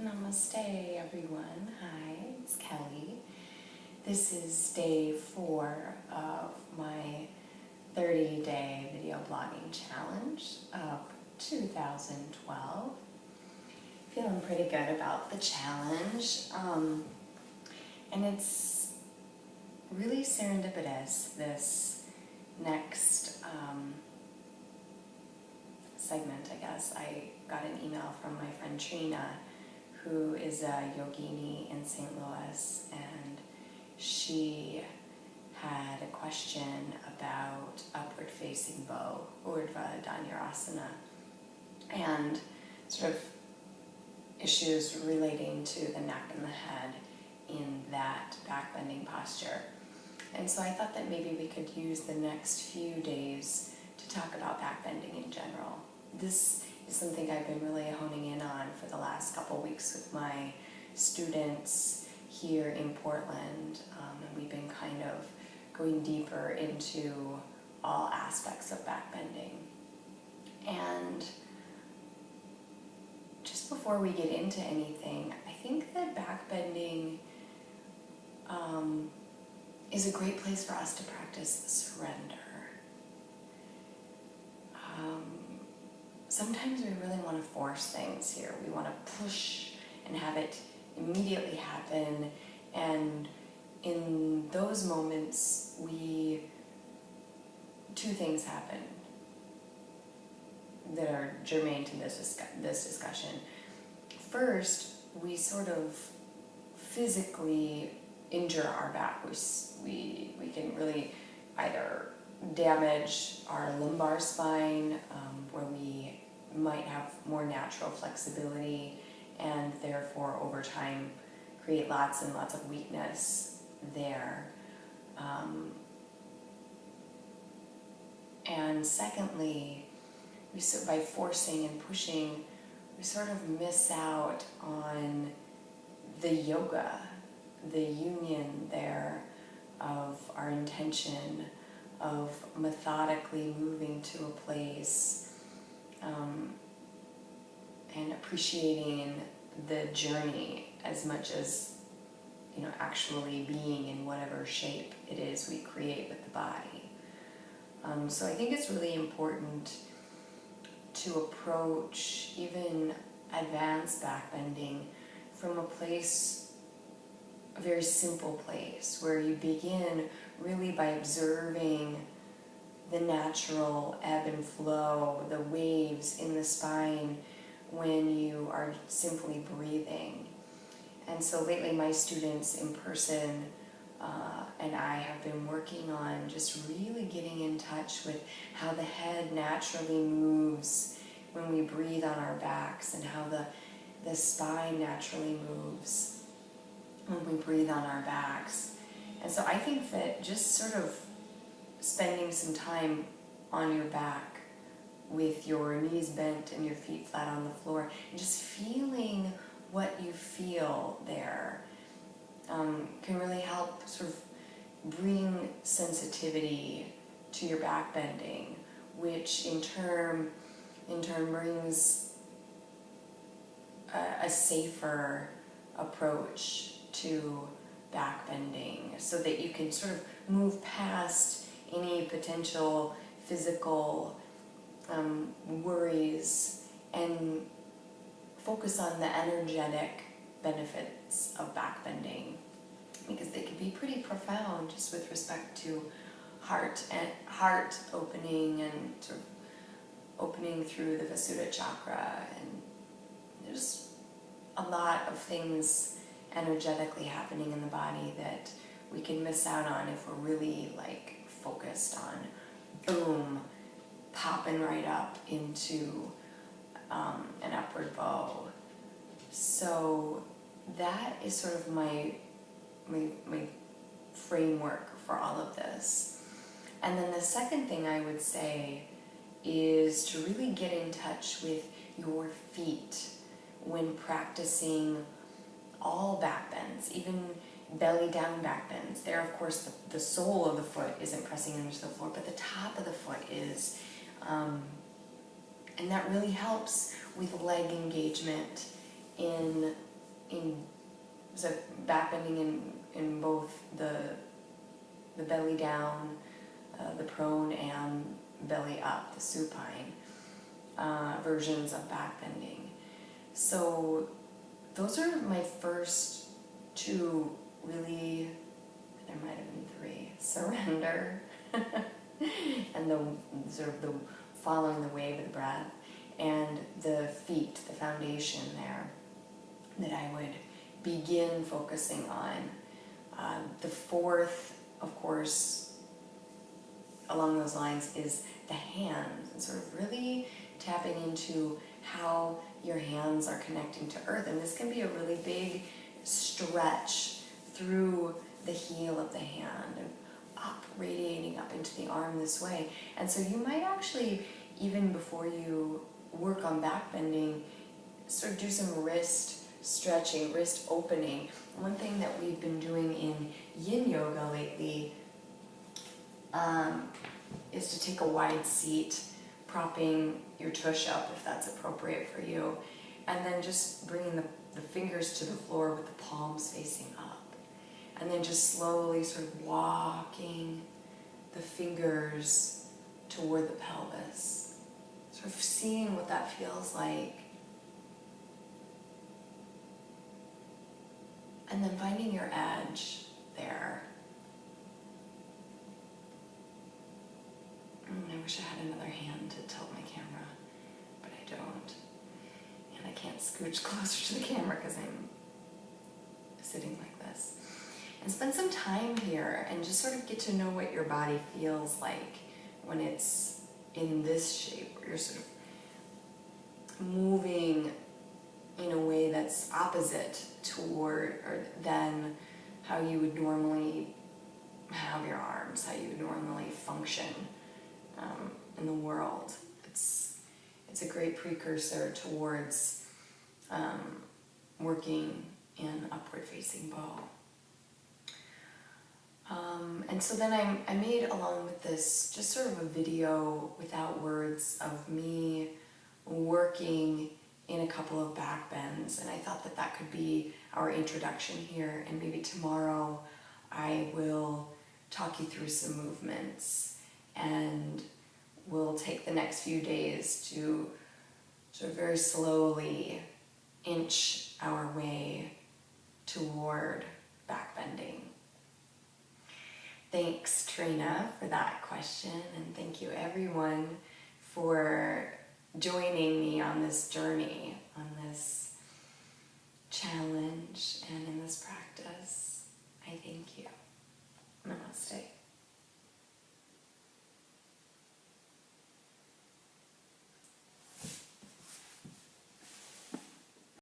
Namaste, everyone. Hi, it's Kelly. This is day 4 of my 30-day video blogging challenge of 2012. Feeling pretty good about the challenge, and it's really serendipitous, this next segment, I guess. I got an email from my friend Trina, who is a yogini in St. Louis, and she had a question about upward facing bow, Urdhva Dhanurasana, and sort of issues relating to the neck and the head in that backbending posture. And so I thought that maybe we could use the next few days to talk about backbending in general. This is something I've been really honing in on for the last couple weeks with my students here in Portland, and we've been kind of going deeper into all aspects of backbending. And just before we get into anything, I think that backbending is a great place for us to practice surrender. Sometimes we really want to force things here. We want to push and have it immediately happen, and in those moments, two things happen that are germane to this discussion. First, we sort of physically injure our back. We can really either damage our lumbar spine, where we might have more natural flexibility and therefore over time create lots and lots of weakness there. And secondly, by forcing and pushing, we sort of miss out on the yoga, the union there of our intention of methodically moving to a place, and appreciating the journey as much as, actually being in whatever shape it is we create with the body. So I think it's really important to approach even advanced backbending from a very simple place, where you begin really by observing the natural ebb and flow, the waves in the spine when you are simply breathing. And so lately my students in person and I have been working on just really getting in touch with how the head naturally moves when we breathe on our backs, and how the spine naturally moves when we breathe on our backs. And so I think that just sort of spending some time on your back with your knees bent and your feet flat on the floor, and just feeling what you feel there can really help sort of bring sensitivity to your backbending, which in turn brings a safer approach to backbending, so that you can sort of move past any potential physical worries and focus on the energetic benefits of backbending, because they can be pretty profound just with respect to heart heart opening, and sort of opening through the Visuddha chakra, and there's a lot of things energetically happening in the body that we can miss out on if we're really focused on boom, popping right up into an upward bow. So that is sort of my framework for all of this. And then the second thing I would say is to really get in touch with your feet when practicing all back bends, even belly down back bends. There, of course, the sole of the foot isn't pressing into the floor, but the top of the foot is. And that really helps with leg engagement in so back bending in both the belly down, the prone, and belly up, the supine versions of back bending. So those are my first two really, there might have been three, surrender and the sort of the following the wave of the breath, and the feet, the foundation there that I would begin focusing on. The fourth, of course, along those lines is the hands, and sort of really tapping into how your hands are connecting to earth. And this can be a really big stretch through the heel of the hand and up, radiating up into the arm this way. And so you might actually, even before you work on back bending, sort of do some wrist stretching, wrist opening. One thing that we've been doing in yin yoga lately is to take a wide seat, propping your tush up if that's appropriate for you, and then just bringing the fingers to the floor with the palms facing up, and then just slowly sort of walking the fingers toward the pelvis, sort of seeing what that feels like, and then finding your edge there. I wish I had another hand to tilt my camera, but I don't. And I can't scooch closer to the camera because I'm sitting like this. And spend some time here and just sort of get to know what your body feels like when it's in this shape, where you're sort of moving in a way that's opposite toward or than how you would normally have your arms, how you would normally function in the world. It's a great precursor towards working in upward facing bow. And so then I made, along with this, just sort of a video without words of me working in a couple of back bends, and I thought that that could be our introduction here, and maybe tomorrow I will talk you through some movements, and we'll take the next few days to sort of very slowly inch our way toward back bending. Thanks, Trina, for that question, and thank you everyone for joining me on this journey, on this challenge.